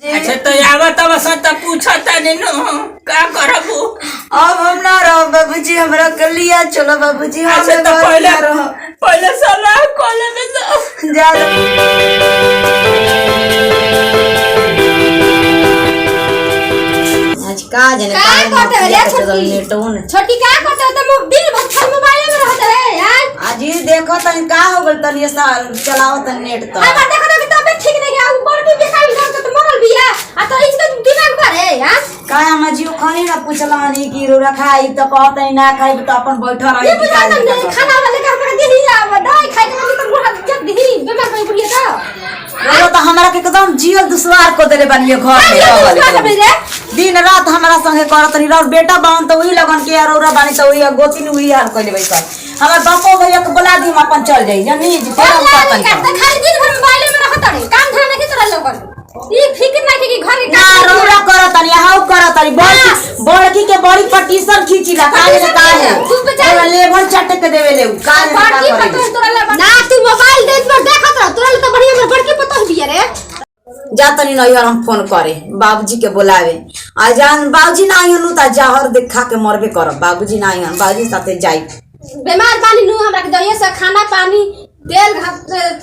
अच्छा तो आवत अवसर पूछा तनी का करबू। अब हम ना रहो बाबूजी, हमरा कर लिया चलो बाबूजी। अच्छा तो पहले सलाह कोले में जा आज का जने का करते रे छोटी का करते तो दिन भर खाली मोबाइल में रहते है यार। आज ही देखो तनी का हो गल तनी साल चलाओ तनी नेट तो अब देखो तो तबीयत ठीक नहीं है ऊपर की बेकार कर तो मरल बिया आ तो इसका दिमाग पर है यार। का हम जियो खानी ना पूछलानी कि रो रखाई तो कहते ना खाई तो अपन बैठा रही खाना वाले का हमरा दिही आ दवाई खाई के तो बुढ़ा जब दिही बीमार पड़ बुढ़िया तो हमरा के एकदम जियो दुश्वार को देले बनिए घर में दिन रात हमरा संगे करत रही। और बेटा बान तो वही लगन के अरोरा बानी तो वही गोतिन वही हाल कइले बैठ हमर बापो भैया के बुला दी हम अपन चल जाई जानी जे फिर हम पतन खाली दिन भर मोबाइल में रहत रे काम धंधा नहीं तोरा लोगन ई फिक्र नहीं कि घर के ना रोरा करत रही हाउ करत रही बड़की के बड़ी पटीशन खींचीला काहे ने काहे तोरा लेबर चट के देवे ले काहे बड़की पतो तोरा ना तू मोबाइल देख पर देखत रह तोरा तो बढ़िया बड़की पतो बिया रे जातनी नहीं यार हम फोन करे बाबूजी के बुलावे आ जान बाबूजी ना आइहनु त जहर देखा के मरबे करब। बाबूजी ना आइहन बाबूजी साथे जाई बीमार पानी नु हमरा के दइए से खाना पानी तेल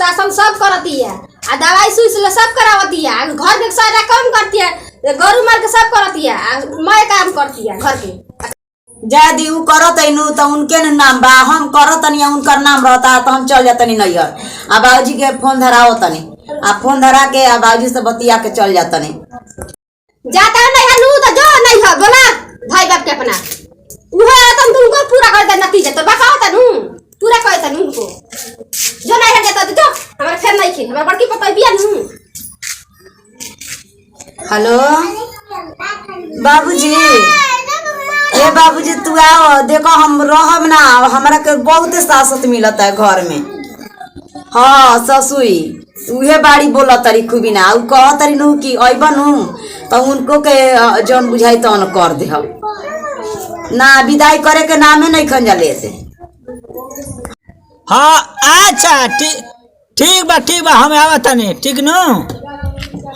तासन सब करती है आ दवाई सुई से सब करावती है घर के सारा काम करती है गरु मार के सब करती है मैं काम करती है घर के जादी उ करत इनु त उनके नाम बा हम करत तनी उनकर नाम रहता त हम चल जातनी नैहर आ बाबूजी के फोन धराओ तनी आ फोन धरा के आ बाबूजी से बतिया के चल जातनी जाता नहीं है नु त जो नहीं है बोला भाई बाप के अपना उहे तुम तुमको पूरा कर दे नतीजा तो बताओ त नु पूरा कर त नु को जो नहीं है जाता तो हमरा फेर नहीं खे हमरा बड़की पता बिया नु। हेलो बाबूजी ए बाबूजी तू आओ देखो हम रहब ना हमरा के बहुत सासत मिलता है घर में। हाँ ससुई उहे बाड़ी बोला तरी खूबी ना उ कह तरी नु कि अइबनु तो उनको के जौन बुझाई तो कर दे ना विदाई करे के नामे नहीं खंजा लेते। हाँ अच्छा ठीक बा हम आवत नहीं ठीक नु।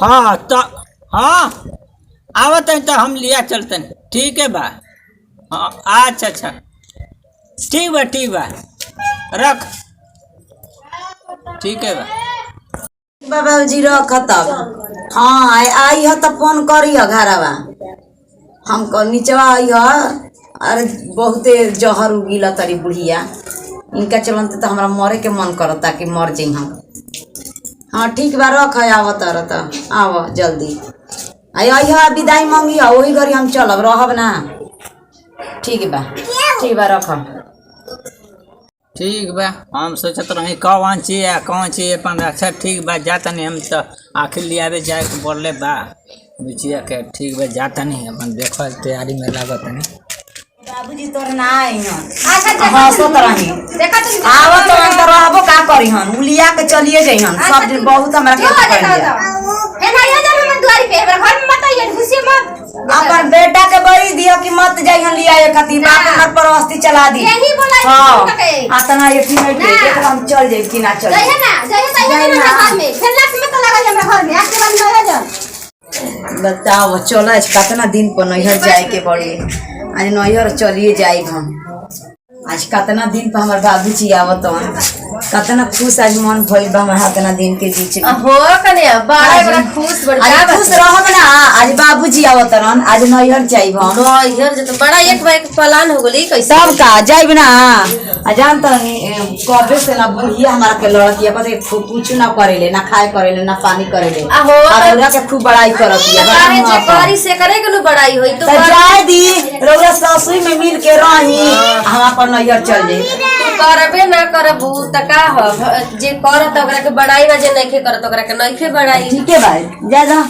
हाँ तो हाँ आवत तो हम लिया चलते ठीक है बा। हाँ अच्छा ठीक बा रख ठीक है बा बाबूजी रख तब। हाँ आई है तो फोन करी है घरवा हम नीचवा आई है। अरे बहुते जहर उगिला तरी बुढ़िया इनका चलते तो हमरा मरे के मन करता कि मर जाई हम। हाँ ठीक बा रख आवत आव जल्दी आई है विदाई मांगी है वही घड़ी हम चलब रहब ना। ठीक बा रख ठीक बा। हम सोचत रही कौन चीज अपन अच्छा ठीक बा जाता नहीं हम तो आखिर लियावे जाए के बोले बा बुचिया के ठीक बा जाता नहीं अपन देखो तैयारी में लागत नहीं। बाबूजी तोर ना आई हन अच्छा हंसत रही देखा तुम आवत तो रहबो का करी हन उलिया के चलिए जाई हन सब दिन बहुत हमरा के कर दिया हे भाई जा हम द्वारी पे घर में मत आइए खुशी मत अपन बेटा के बड़ी दियो कि मत जाई हन लिया एक खातिर बाप हमर परस्ती चला दी। यही बोला हां आतना ये कि नहीं देख हम चल जाई कि ना चल जाइए ना घर में फिर लाख में तो लगा हमरा घर में आके बंद हो जा। बताओ चलो कितना दिन पर नैहर जाए के पड़ी आज नैहर चलिए जाए हम। आज कितना दिन पर हमार बाबूजी आवत कितना खुश आज मन भइल बा हमार कितना दिन के बीच में हो कने बड़ा खुश खुश रहब ना। आज बाबूजी आवत रहन आज नैहर जाइब हम नैहर जे तो बड़ा एक बार प्लान हो गली कैसे सब का जाइब ना। आ जान त कबे से ना बुढ़िया हमारा के लड़की पता कुछ ना करेले ना खाए करेले ना पानी करेले रौरा के खूब बड़ाई करती है जे करी से करे के बड़ाई होई तो जाए दी रौरा सासुई में मिल के रही हम अपन नैहर चल जाई। करबे ना करबू त का हो जे करत ओकरा के बड़ाई बा जे नइखे करत ओकरा के नइखे बड़ाई। ठीक है भाई जा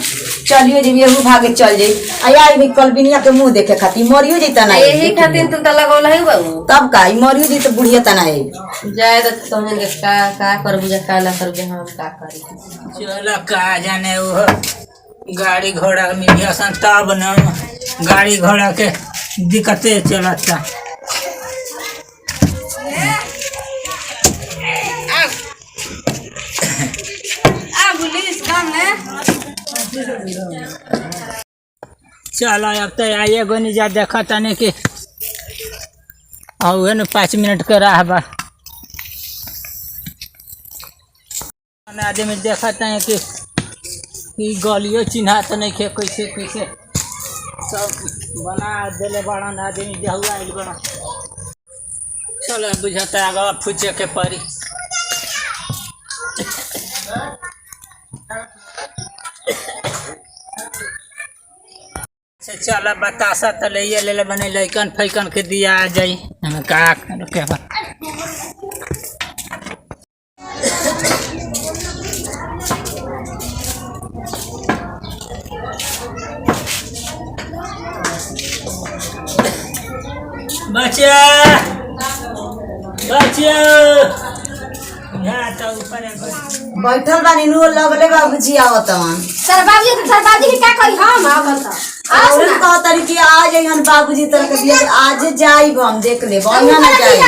चलिए जब यहू भागे चल जाई आई भी कल बिनिया के मुंह देखे खातिर मरियो जैता ना यही खातिर तू त लगौल है बाबू तब का मरियो जी तो बुढ़िया तना है जाए तो तोहन के का करबू जे का ना करबे हम का करी चलो का जाने वो गाड़ी घोड़ा मिलिया सन तब न गाड़ी घोड़ा के दिक्कते चलता। चलो अब तो आइए गो नहीं जा देखा तने कि और न 5 मिनट का राह बा आदमी देखा है कि गलियो चिन्हा तो नहीं खे कैसे कैसे सब बना दिले बड़ा आदमी जहुआ आइल बड़ा। चलो बुझाता आगा फूचे के परी से चल बतासा तो ले बने लैकन फैकन के दिया आ जाई हमें का के बा बच्चा बच्चा यहाँ तो ऊपर बैठल बानी नु लगले बाबूजी आवत हन सरबाजी की क्या करी हम आवल त और कह तरी कि आ जाइहन बाबूजी तर के बिया आज जाइब हम देख ले बढ़िया ना जाई।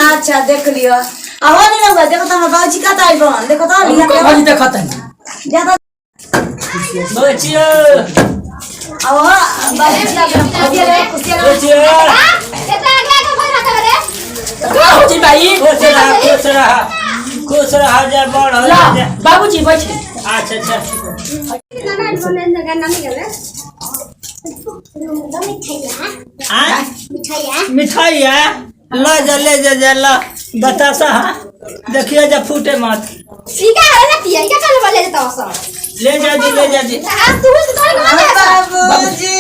अच्छा देख लियो आवो नहीं रहुआ देखो तो हमर बाबूजी का आइब हन देखो तो लिया के बाबूजी देखत है ज्यादा बच्चा आवो बाबूजी रे कुछ बाबूजी भाई खुश रहा जा बड़ हो जा बाबूजी बैठे। अच्छा अच्छा मिठाई है ले जा ला बतासा देखिए जा फूटे मत ले जा जी बाबूजी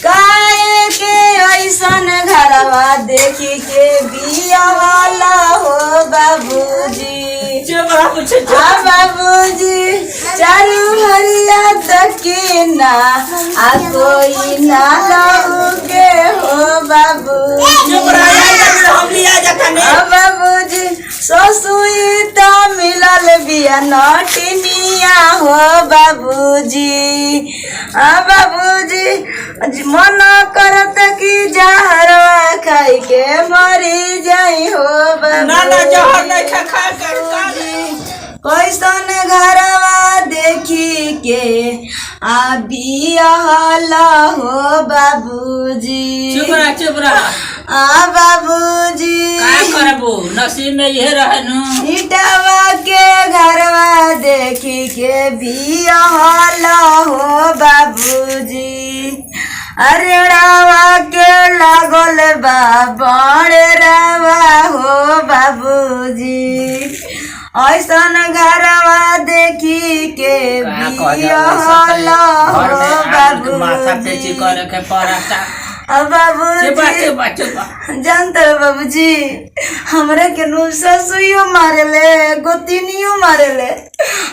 काहे के ऐसन घरवा देखी के बिया वाला हो बाबूजी बाबूजी चारू हरिया तके ना आ कोई ना लगे हो बाबूजी बाबूजी ससुई तो मिलल बिया नटनिया हो बाबूजी बाबूजी मन करत कि जहरवा खाई के मरी जाई हो बाबूजी कैसन घरवा देखी के आ बियाहल हो बाबूजी चुप रहा आ बाबूजी का करबो नसीब में यह रहनु इटावा के घरवा देखी के बियाहल हो बाबूजी अरेड़ावा के लागल बा बड़ेरावा हो बाबूजी ऐसन घरवा देखी के बियाहल हो बाबूजी करे के पड़ता बाबूजी जानते हो बाबूजी हमरे के ससुइयो मारेले गोतिनियो मारेले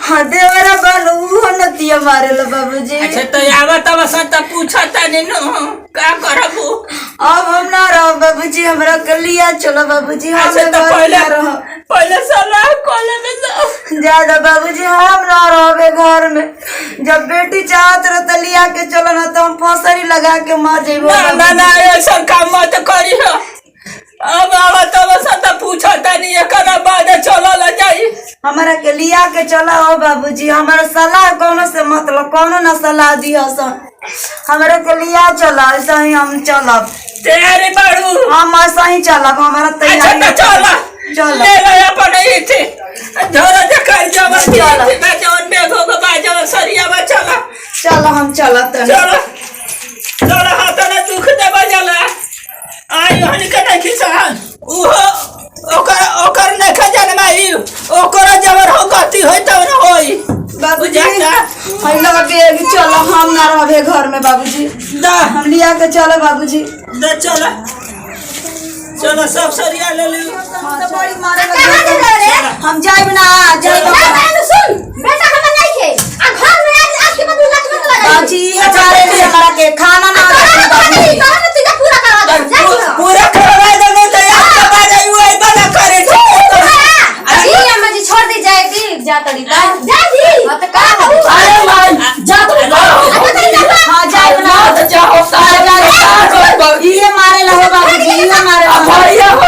हाँ देवरा बनू नतिया मारेले बाबूजी। अच्छा तो आवत अवसर तो पूछता नहीं का करबू अब हम ना रहो बाबूजी हमरा के लिया चलो बाबूजी हम तो पहले सलाह कोले में ज्यादा बाबूजी हम ना रहोगे घर में जब बेटी चाहत रह तो लिया के चलो ना तो हम फसरी लगा के मर जेबो ना ऐसा काम मत करी हो अब आवत अवसर तो पूछता नहीं एकरा बाद चलो ला जाई हमारा के लिया के चला हो बाबूजी हमारा सलाह कोनो से मतलब कोनो ना सलाह दिया सन हमारे के लिया चला ऐसा ही हम चलब तैयारी बाड़ू हम ऐसा ही चलब हमारा तैयारी अच्छा चला चलो ले ले अपन ही थी धोरा जा कर जावा थी मैं जवन बेगो को बाजो सरिया में चला चलो हम चलत चलो हाथ ना दुख दे बजला आई हनी के नहीं खिसान ओकर ने खजन माई ओकर जबर हो गति होई तब न होई बाबूजी हम लोग बेग चलो हम ना रहबे घर में बाबूजी दा हम लिया के चलो बाबूजी दे चलो सब सरिया ले ली बड़ी मारे लगे हम जाइब ना जाइब सुन बेटा हम नहीं थे आ घर में आज के बाद लत मत लगा बाबूजी ये मारे ले हमरा के खाना ना पूरा करवा दे नहीं तो यार कब आ जाई वही बना करे अजी अम्मा जी छोड़ दी जाए कि जा तड़ी का जा दी मत का अरे भाई जा हां जाइब ना जाओ ये मारे ला हो बाबूजी ये मारे ला भैया हो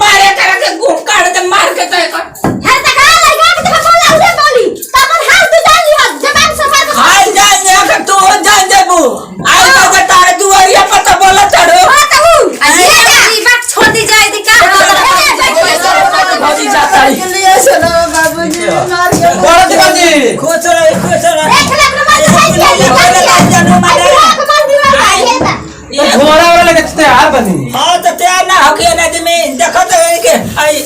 मारे तरह के घूम काट दे मार के तय कर हर तक लगा के तो बोला उसे बोली तब हाथ तू एक लाख रुपया तो झोरा वाला लगे तैयार बनी। हाँ तो तैयार ना हो के नदी में देखो तो के आई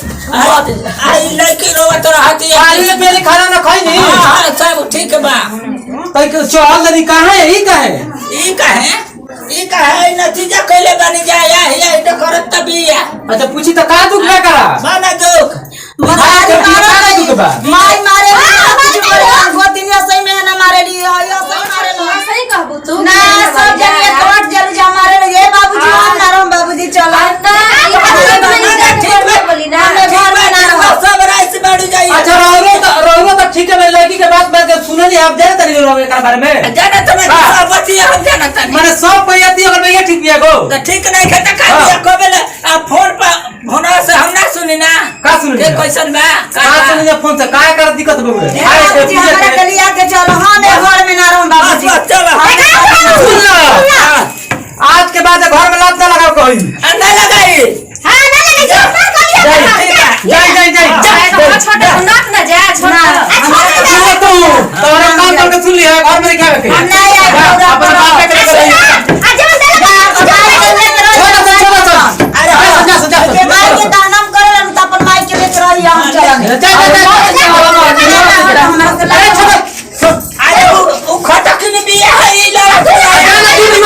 लड़की रोवा तो रहती है। खाली पहले खाना ना खाई नहीं। हाँ सब ठीक बा। तो चौल लड़ी कहाँ है यही का है? ई का है नतीजा कैले बनी जाया है तो करत तभी है। अच्छा पूछी तो का दुख ना करा माना दुख माई मारे गोतिनिया सही में ना मारे ली यो सही मारे लो सही कहबू तू ना सब जगह कोट जल जा मारे रे बाबूजी हम ना रहो बाबूजी चलो बोली ना हमें घर में ना रहो सब राइस बढ़ जाइए। अच्छा रोहरो तो ठीक है। मैं लड़की के बात बात सुने नहीं आप जाने तरी रोहरो के बारे में जाना तो मैं सब बतिया हम जाना था। मैंने सब पैयाती अगर मैं ये ठीक भी है को तो ठीक नहीं खाता खा दिया को बेले आप फोन पर फोन से हम ना सुनी ना का सुनी के क्वेश्चन बा का सुनी फोन से काय कर दिक्कत बउए बाबूजी हमरा के लिया के चलो हम घर में ना रहो बाबूजी चलो आज के बाद घर में लात ना लगाओ कोई। अंदर लगाई। हां ना लगे छोटा नाक ना जा छोटा तू तोरा काम करके सुन लिया घर में क्या रखे हम नहीं आए अपन बाप के करे माई के दानम करे त अपन माई के लेके रही हम अरे वो खटक नहीं बिया है ई लड़ा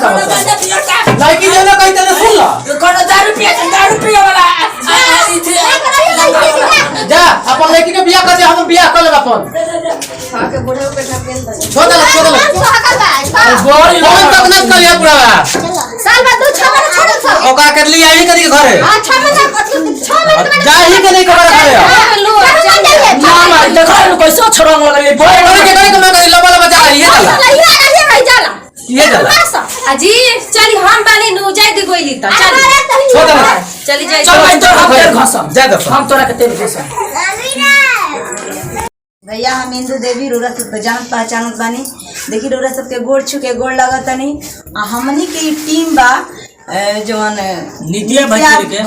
लड़की जो ना कहीं तेरे सुन ला दारू पिया वाला जा अपन लड़की के बियाह कर दे हम बियाह कर लेब अपन छोड़ दे बोल तक न करिया पूरा साल बाद 2 6 महीना छोड़ सब ओका कर लिया ही करी घरे 6 महीना 6 महीना जा ही के नहीं खबर घरे ना मार देखो कैसे छोड़ंग लगे बोल बोल के करे मैं करी लबा लबा जा ये जाला ये जाला अजी चली हम बानी नु जाय दी गोइली त चली छोड़ दे चली जाय चल मैं तो हम तेरे घसम जा दे हम तोरा के तेरे घसम। भैया हम इंदू देवी रोरा सब जान पहचानत बानी। देखी रोरा सबके गोड़ छू के गोड़ लगतनी हमनी के टीम बा जवन नितिया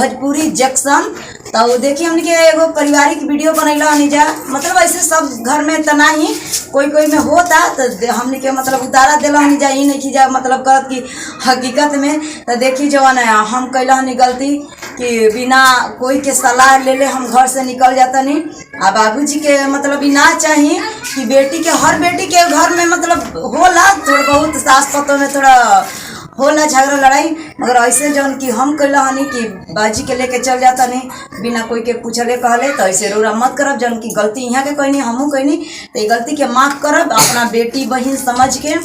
भोजपुरी जंक्शन। तो वो देखिए हमने के एगो पारिवारिक वीडियो बनैला हनीजा मतलब ऐसे सब घर में तना ही कोई में होता तो हमने के मतलब उतारा दिला हनीजा ही नहीं की जा मतलब करत की हकीकत में। तो देखी जवन हम कैला हनी गलती कि बिना कोई के सलाह ले ले हम घर से निकल जाता नहीं। आ बाबूजी के मतलब ना चाहिए कि बेटी के हर बेटी के घर में मतलब होला थोड़ा बहुत सास पतों में थोड़ा होला झगड़ा लड़ाई मगर ऐसे जौन कि हम कहला हनी कि बाजी के लेके चल जाता नहीं बिना कोई के पूछले कहले तो ऐसे रोरा मत करब। जौन की गलती यहाँ के कहनी हमहू कहनी तो ये गलती के माफ़ करब अपना बेटी बहन समझ के।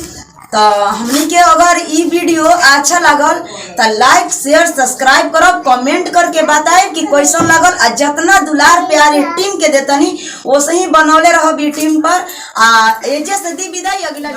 तो हमनी के अगर ई वीडियो अच्छा लागल तो लाइक शेयर सब्सक्राइब करब कमेंट करके बताएं कि कैसन लागल। आ जितना दुलार प्यार टीम के देतनी वैसे ही बनौले रहो टीम पर। एजे से दी विदाई अगला